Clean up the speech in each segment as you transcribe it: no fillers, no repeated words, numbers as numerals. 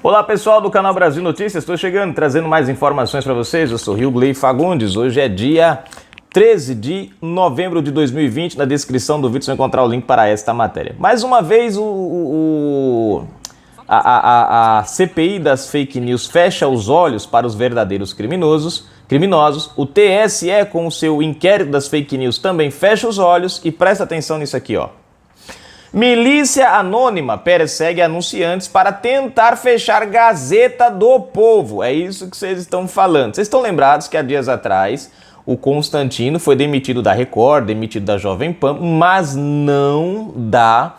Olá pessoal do canal Brasil Notícias, estou chegando trazendo mais informações para vocês. Eu sou Rilgley Fagundes. Hoje é dia 13 de novembro de 2020. Na descrição do vídeo você vai encontrar o link para esta matéria. Mais uma vez a CPI das fake news fecha os olhos para os verdadeiros criminosos. O TSE com o seu inquérito das fake news também fecha os olhos e presta atenção nisso aqui, ó. Milícia anônima persegue anunciantes para tentar fechar Gazeta do Povo. É isso que vocês estão falando. Vocês estão lembrados que há dias atrás o Constantino foi demitido da Record, demitido da Jovem Pan, mas não da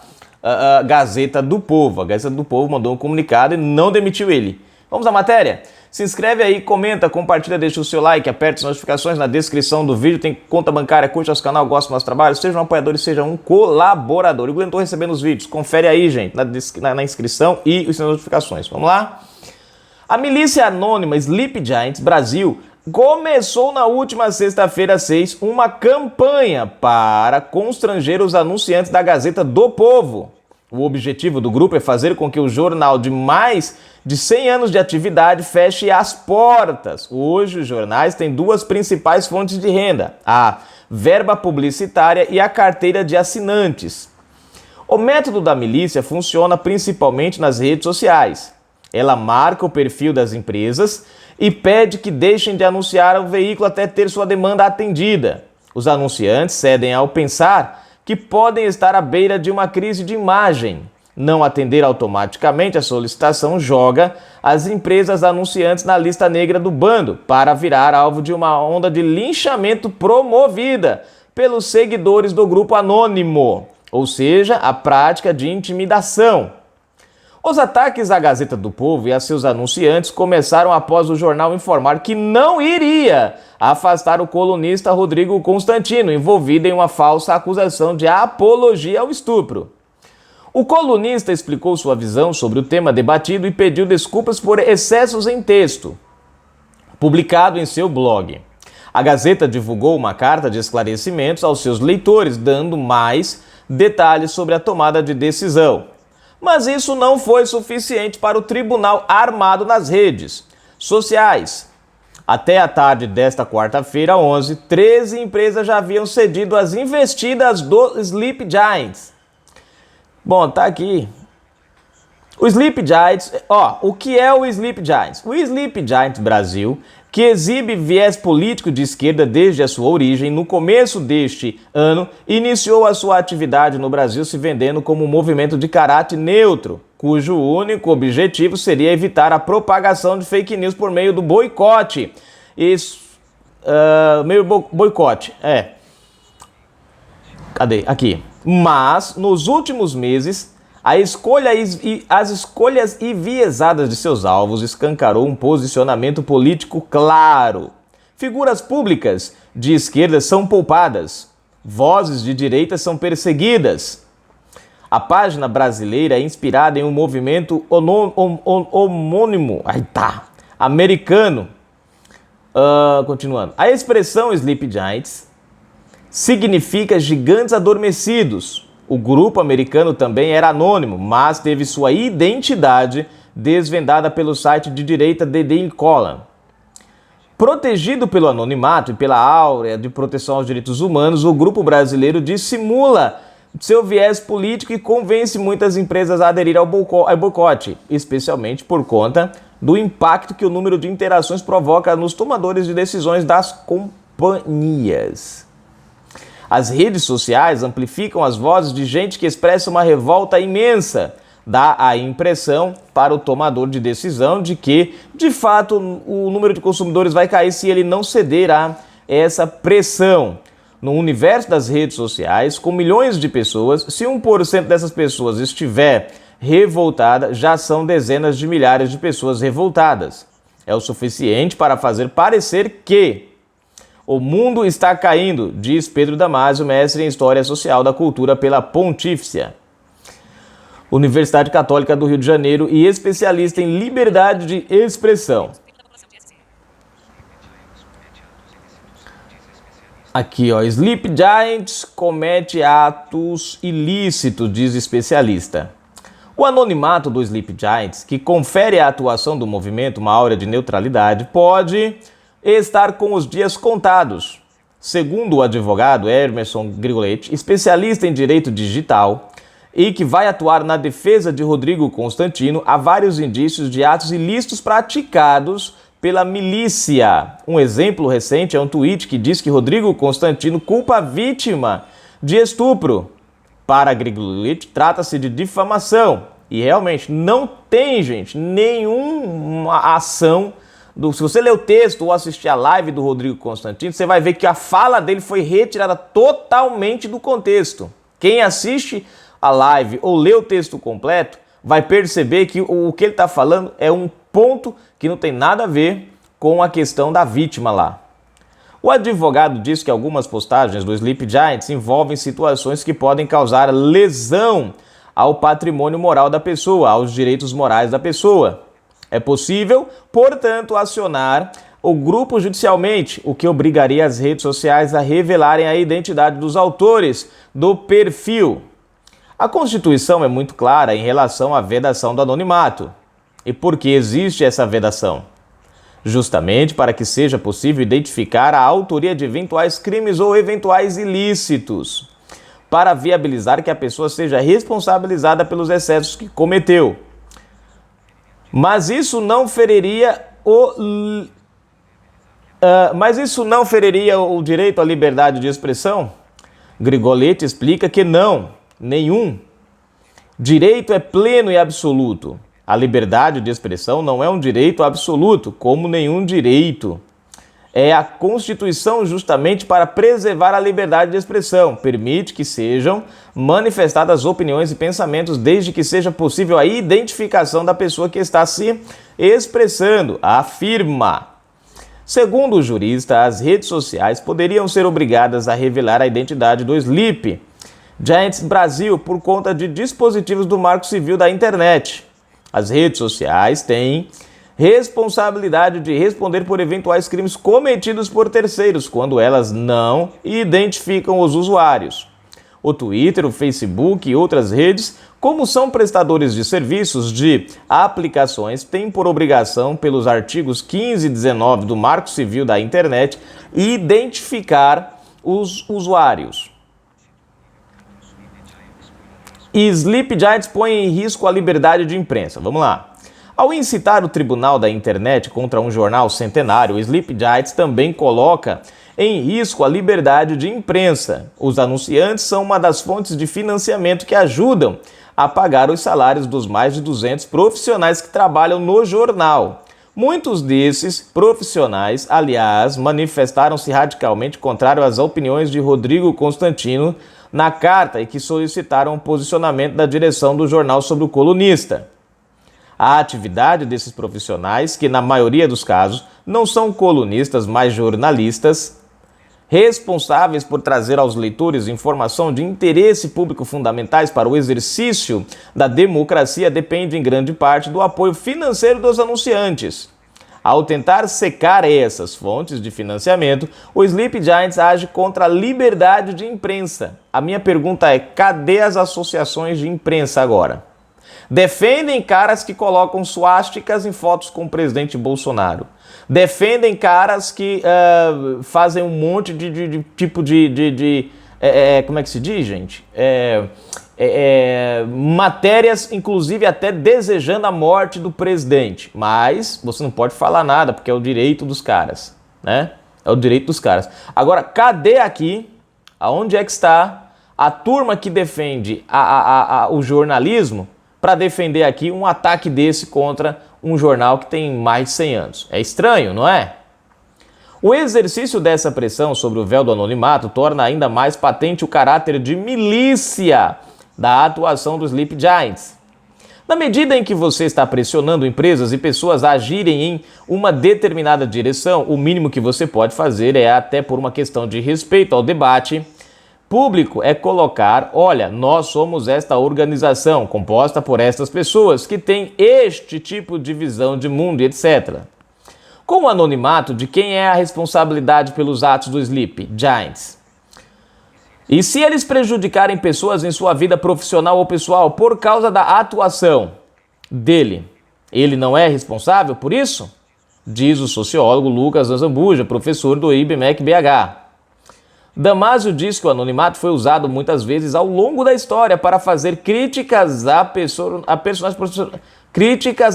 Gazeta do Povo. A Gazeta do Povo mandou um comunicado e não demitiu ele. Vamos à matéria? Se inscreve aí, comenta, compartilha, deixa o seu like, aperte as notificações na descrição do vídeo, tem conta bancária, curte nosso canal, gosta do nosso trabalho, seja um apoiador e seja um colaborador. Eu estou recebendo os vídeos, confere aí, gente, na inscrição e as notificações. Vamos lá? A milícia anônima Sleep Giants Brasil começou na última sexta-feira 6 uma campanha para constranger os anunciantes da Gazeta do Povo. O objetivo do grupo é fazer com que o jornal de mais de 100 anos de atividade feche as portas. Hoje os jornais têm duas principais fontes de renda, a verba publicitária e a carteira de assinantes. O método da milícia funciona principalmente nas redes sociais. Ela marca o perfil das empresas e pede que deixem de anunciar o veículo até ter sua demanda atendida. Os anunciantes cedem ao pensar que podem estar à beira de uma crise de imagem. Não atender automaticamente a solicitação joga as empresas anunciantes na lista negra do bando para virar alvo de uma onda de linchamento promovida pelos seguidores do grupo anônimo, ou seja, a prática de intimidação. Os ataques à Gazeta do Povo e a seus anunciantes começaram após o jornal informar que não iria afastar o colunista Rodrigo Constantino, envolvido em uma falsa acusação de apologia ao estupro. O colunista explicou sua visão sobre o tema debatido e pediu desculpas por excessos em texto, publicado em seu blog. A Gazeta divulgou uma carta de esclarecimentos aos seus leitores, dando mais detalhes sobre a tomada de decisão. Mas isso não foi suficiente para o tribunal armado nas redes sociais. Até a tarde desta quarta-feira, 11, 13 empresas já haviam cedido as investidas do Sleep Giants. Bom, tá aqui. O Sleep Giants, o que é o Sleep Giants? O Sleep Giants Brasil, que exibe viés político de esquerda desde a sua origem, no começo deste ano, iniciou a sua atividade no Brasil se vendendo como um movimento de caráter neutro, cujo único objetivo seria evitar a propagação de fake news por meio do boicote. Cadê? Aqui. Mas, nos últimos meses, as escolhas enviesadas de seus alvos escancarou um posicionamento político claro. Figuras públicas de esquerda são poupadas, vozes de direita são perseguidas. A página brasileira é inspirada em um movimento homônimo americano. Continuando. A expressão Sleep Giants significa gigantes adormecidos. O grupo americano também era anônimo, mas teve sua identidade desvendada pelo site de direita The Daily Column. Protegido pelo anonimato e pela áurea de proteção aos direitos humanos, o grupo brasileiro dissimula seu viés político e convence muitas empresas a aderir ao boicote, especialmente por conta do impacto que o número de interações provoca nos tomadores de decisões das companhias. As redes sociais amplificam as vozes de gente que expressa uma revolta imensa. Dá a impressão para o tomador de decisão de que, de fato, o número de consumidores vai cair se ele não ceder a essa pressão. No universo das redes sociais, com milhões de pessoas, se 1% dessas pessoas estiver revoltada, já são dezenas de milhares de pessoas revoltadas. É o suficiente para fazer parecer que o mundo está caindo, diz Pedro Damasio, mestre em História Social da Cultura pela Pontifícia Universidade Católica do Rio de Janeiro e especialista em liberdade de expressão. Aqui, ó, Sleep Giants comete atos ilícitos, diz especialista. O anonimato do Sleep Giants, que confere à atuação do movimento uma aura de neutralidade, pode estar com os dias contados. Segundo o advogado Emerson Grigoletti, especialista em direito digital e que vai atuar na defesa de Rodrigo Constantino, há vários indícios de atos ilícitos praticados pela milícia. Um exemplo recente é um tweet que diz que Rodrigo Constantino culpa a vítima de estupro. Para Grigoletti, trata-se de difamação. E realmente não tem, gente, nenhuma ação. Se você ler o texto ou assistir a live do Rodrigo Constantino, você vai ver que a fala dele foi retirada totalmente do contexto. Quem assiste a live ou lê o texto completo vai perceber que o que ele está falando é um ponto que não tem nada a ver com a questão da vítima lá. O advogado diz que algumas postagens do Sleep Giants envolvem situações que podem causar lesão ao patrimônio moral da pessoa, aos direitos morais da pessoa. É possível, portanto, acionar o grupo judicialmente, o que obrigaria as redes sociais a revelarem a identidade dos autores do perfil. A Constituição é muito clara em relação à vedação do anonimato. E por que existe essa vedação? Justamente para que seja possível identificar a autoria de eventuais crimes ou eventuais ilícitos, para viabilizar que a pessoa seja responsabilizada pelos excessos que cometeu. Mas isso não feriria o direito à liberdade de expressão? Grigoletti explica que não, nenhum. Direito é pleno e absoluto. A liberdade de expressão não é um direito absoluto, como nenhum direito. É a Constituição justamente para preservar a liberdade de expressão. Permite que sejam manifestadas opiniões e pensamentos desde que seja possível a identificação da pessoa que está se expressando, afirma. Segundo o jurista, as redes sociais poderiam ser obrigadas a revelar a identidade do Sleep Giants Brasil por conta de dispositivos do Marco Civil da Internet. As redes sociais têm responsabilidade de responder por eventuais crimes cometidos por terceiros, quando elas não identificam os usuários. O Twitter, o Facebook e outras redes, como são prestadores de serviços de aplicações, têm por obrigação, pelos artigos 15 e 19 do Marco Civil da Internet, identificar os usuários. E Sleep Giants põe em risco a liberdade de imprensa. Vamos lá. Ao incitar o Tribunal da Internet contra um jornal centenário, o Sleep Giants também coloca em risco a liberdade de imprensa. Os anunciantes são uma das fontes de financiamento que ajudam a pagar os salários dos mais de 200 profissionais que trabalham no jornal. Muitos desses profissionais, aliás, manifestaram-se radicalmente contrário às opiniões de Rodrigo Constantino na carta e que solicitaram o posicionamento da direção do jornal sobre o colunista. A atividade desses profissionais, que na maioria dos casos não são colunistas, mas jornalistas, responsáveis por trazer aos leitores informação de interesse público fundamentais para o exercício da democracia, depende em grande parte do apoio financeiro dos anunciantes. Ao tentar secar essas fontes de financiamento, o Sleep Giants age contra a liberdade de imprensa. A minha pergunta é: cadê as associações de imprensa agora? Defendem caras que colocam suásticas em fotos com o presidente Bolsonaro. Defendem caras que fazem um monte de tipo de como é que se diz, gente? Matérias, inclusive até desejando a morte do presidente. Mas você não pode falar nada, porque é o direito dos caras, né? É o direito dos caras. Agora, cadê aqui, aonde é que está a turma que defende o jornalismo para defender aqui um ataque desse contra um jornal que tem mais de 100 anos? É estranho, não é? O exercício dessa pressão sobre o véu do anonimato torna ainda mais patente o caráter de milícia da atuação do Sleep Giants. Na medida em que você está pressionando empresas e pessoas a agirem em uma determinada direção, o mínimo que você pode fazer é, até por uma questão de respeito ao debate público, é colocar: olha, nós somos esta organização composta por estas pessoas que tem este tipo de visão de mundo, etc. Com o anonimato, de quem é a responsabilidade pelos atos do Sleep Giants? E se eles prejudicarem pessoas em sua vida profissional ou pessoal por causa da atuação dele, ele não é responsável por isso? Diz o sociólogo Lucas Anzambuja, professor do IBMEC-BH. Damasio diz que o anonimato foi usado muitas vezes ao longo da história para fazer críticas a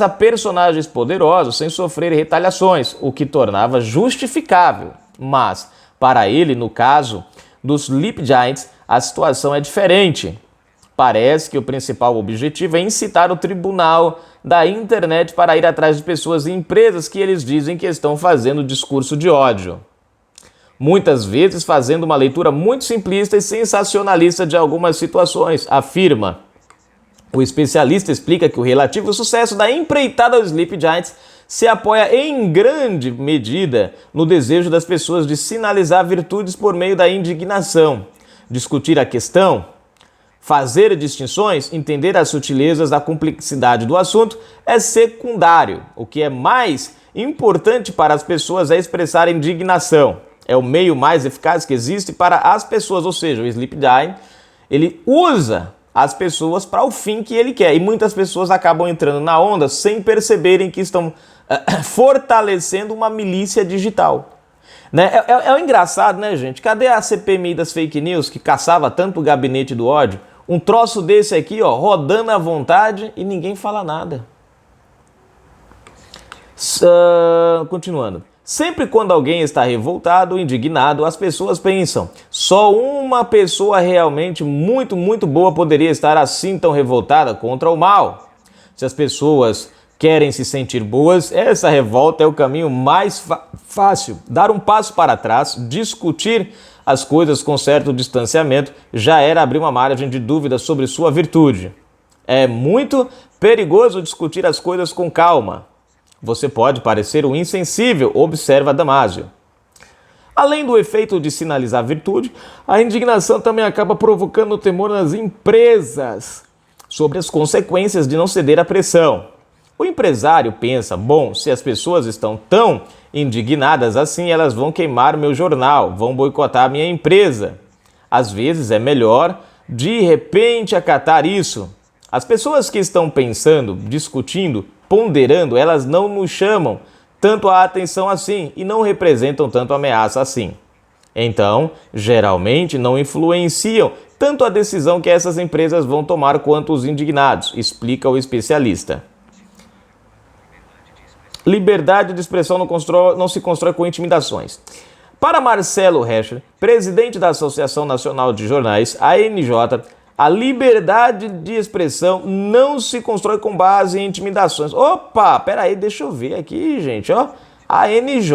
personagens poderosos sem sofrer retaliações, o que tornava justificável. Mas, para ele, no caso dos Sleep Giants, a situação é diferente. Parece que o principal objetivo é incitar o tribunal da internet para ir atrás de pessoas e empresas que eles dizem que estão fazendo discurso de ódio. Muitas vezes fazendo uma leitura muito simplista e sensacionalista de algumas situações, afirma. O especialista explica que o relativo sucesso da empreitada dos Sleep Giants se apoia em grande medida no desejo das pessoas de sinalizar virtudes por meio da indignação, discutir a questão, fazer distinções, entender as sutilezas da complexidade do assunto é secundário. O que é mais importante para as pessoas é expressar indignação. É o meio mais eficaz que existe para as pessoas, ou seja, o Sleep Giant, ele usa as pessoas para o fim que ele quer. E muitas pessoas acabam entrando na onda sem perceberem que estão fortalecendo uma milícia digital. Né? É engraçado, né, gente? Cadê a CPMI das fake news que caçava tanto o gabinete do ódio? Um troço desse aqui, ó, rodando à vontade e ninguém fala nada. Continuando. Sempre quando alguém está revoltado ou indignado, as pessoas pensam, só uma pessoa realmente muito boa poderia estar assim tão revoltada contra o mal. Se as pessoas querem se sentir boas, essa revolta é o caminho mais fácil. Dar um passo para trás, discutir as coisas com certo distanciamento, já era abrir uma margem de dúvida sobre sua virtude. É muito perigoso discutir as coisas com calma. Você pode parecer um insensível, observa Damasio. Além do efeito de sinalizar virtude, a indignação também acaba provocando temor nas empresas sobre as consequências de não ceder à pressão. O empresário pensa, bom, se as pessoas estão tão indignadas assim, elas vão queimar meu jornal, vão boicotar minha empresa. Às vezes é melhor, de repente, acatar isso. As pessoas que estão pensando, discutindo, ponderando, elas não nos chamam tanto a atenção assim e não representam tanto ameaça assim. Então, geralmente não influenciam tanto a decisão que essas empresas vão tomar quanto os indignados, explica o especialista. Liberdade de expressão não se constrói com intimidações. Para Marcelo Hecher, presidente da Associação Nacional de Jornais, ANJ, a liberdade de expressão não se constrói com base em intimidações. Opa, peraí, deixa eu ver aqui, gente, ó. A ANJ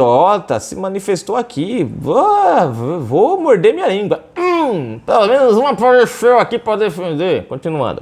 se manifestou aqui. Vou morder minha língua. Pelo menos uma apareceu aqui para defender. Continuando.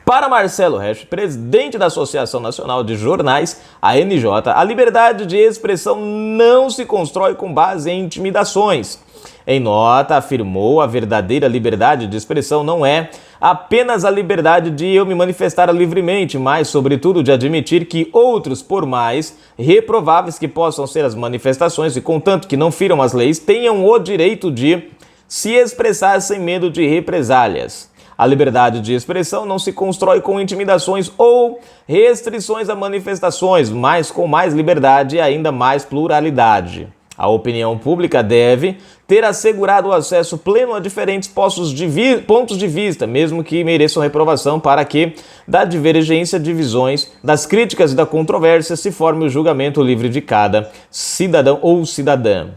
Para Marcelo Hecher, presidente da Associação Nacional de Jornais, ANJ, a liberdade de expressão não se constrói com base em intimidações. Em nota, afirmou, a verdadeira liberdade de expressão não é apenas a liberdade de eu me manifestar livremente, mas, sobretudo, de admitir que outros, por mais reprováveis que possam ser as manifestações e contanto que não firam as leis, tenham o direito de se expressar sem medo de represálias. A liberdade de expressão não se constrói com intimidações ou restrições a manifestações, mas com mais liberdade e ainda mais pluralidade. A opinião pública deve ter assegurado o acesso pleno a diferentes pontos de vista, mesmo que mereçam reprovação, para que, da divergência de visões, das críticas e da controvérsia, se forme o julgamento livre de cada cidadão ou cidadã.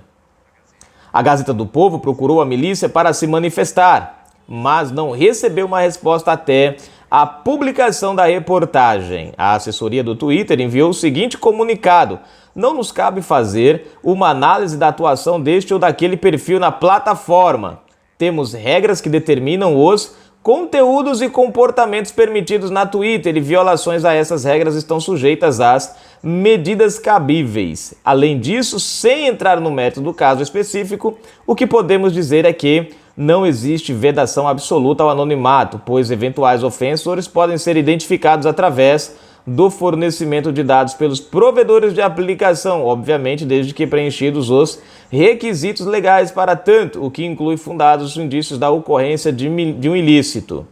A Gazeta do Povo procurou a milícia para se manifestar, mas não recebeu uma resposta até a publicação da reportagem. A assessoria do Twitter enviou o seguinte comunicado: não nos cabe fazer uma análise da atuação deste ou daquele perfil na plataforma. Temos regras que determinam os conteúdos e comportamentos permitidos na Twitter e violações a essas regras estão sujeitas às medidas cabíveis. Além disso, sem entrar no mérito do caso específico, o que podemos dizer é que não existe vedação absoluta ao anonimato, pois eventuais ofensores podem ser identificados através do fornecimento de dados pelos provedores de aplicação, obviamente desde que preenchidos os requisitos legais para tanto, o que inclui fundados indícios da ocorrência de um ilícito.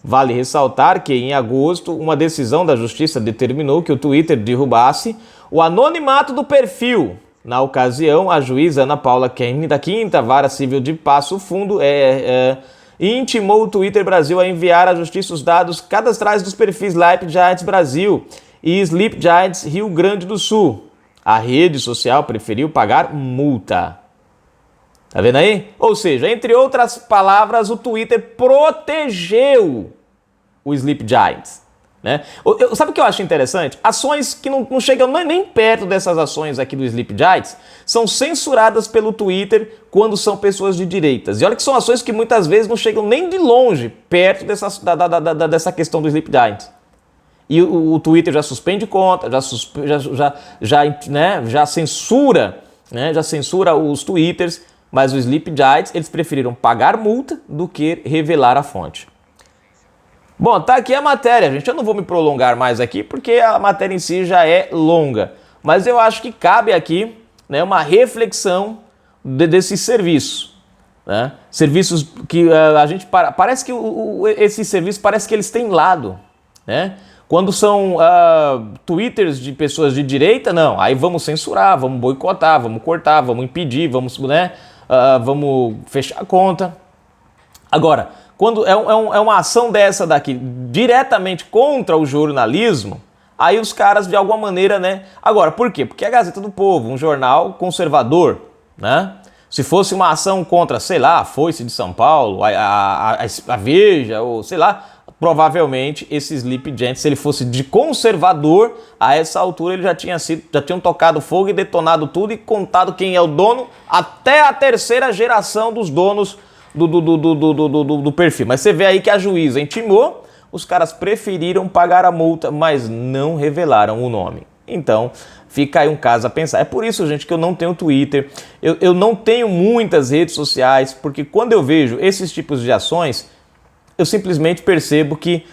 Vale ressaltar que, em agosto, uma decisão da Justiça determinou que o Twitter derrubasse o anonimato do perfil. Na ocasião, a juíza Ana Paula Kenny, da 5ª Vara Civil de Passo Fundo, intimou o Twitter Brasil a enviar à Justiça os dados cadastrais dos perfis Sleep Giants Brasil e Sleep Giants Rio Grande do Sul. A rede social preferiu pagar multa. Tá vendo aí? Ou seja, entre outras palavras, o Twitter protegeu o Sleep Giants. Né? Sabe o que eu acho interessante? Ações que não chegam nem perto dessas ações aqui do Sleep Giants são censuradas pelo Twitter quando são pessoas de direitas. E olha que são ações que muitas vezes não chegam nem de longe perto dessa questão do Sleep Giants. E o Twitter já suspende conta, já censura, né? Já censura os Twitters, mas os Sleep Giants eles preferiram pagar multa do que revelar a fonte. Bom, tá aqui a matéria, gente. Eu não vou me prolongar mais aqui porque a matéria em si já é longa. Mas eu acho que cabe aqui, né, uma reflexão desse serviço. Né? Serviços que a gente... Parece que esses serviços, parece que eles têm lado. Né? Quando são twitters de pessoas de direita, não. Aí vamos censurar, vamos boicotar, vamos cortar, vamos impedir, vamos fechar a conta. Agora... Quando é uma ação dessa daqui diretamente contra o jornalismo, aí os caras de alguma maneira, né? Agora, por quê? Porque a Gazeta do Povo, um jornal conservador, né? Se fosse uma ação contra, sei lá, a Foice de São Paulo, a Veja, ou sei lá, provavelmente esse Sleep Giants, se ele fosse de conservador, a essa altura ele já tinham tocado fogo e detonado tudo e contado quem é o dono até a 3ª geração dos donos do perfil. Mas você vê aí que a juíza intimou, os caras preferiram pagar a multa, mas não revelaram o nome. Então, fica aí um caso a pensar. É por isso, gente, que eu não tenho Twitter, eu não tenho muitas redes sociais, porque quando eu vejo esses tipos de ações, eu simplesmente percebo que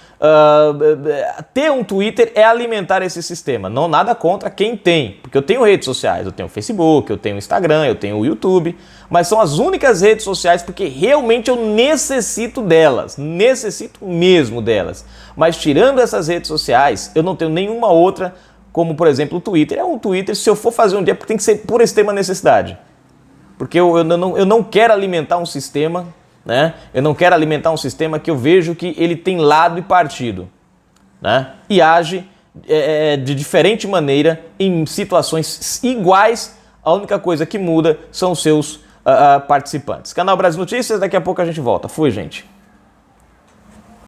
ter um Twitter é alimentar esse sistema. Não nada contra quem tem, porque eu tenho redes sociais, eu tenho Facebook, eu tenho Instagram, eu tenho o YouTube, mas são as únicas redes sociais porque realmente eu necessito delas, necessito mesmo delas. Mas tirando essas redes sociais, eu não tenho nenhuma outra, como por exemplo o Twitter. É um Twitter, se eu for fazer um dia, tem que ser por extrema necessidade. Porque eu não quero alimentar um sistema, né? Eu não quero alimentar um sistema que eu vejo que ele tem lado e partido, né? E age de diferente maneira em situações iguais. A única coisa que muda são os seus participantes. Canal Brasil Notícias, daqui a pouco a gente volta. Fui, gente.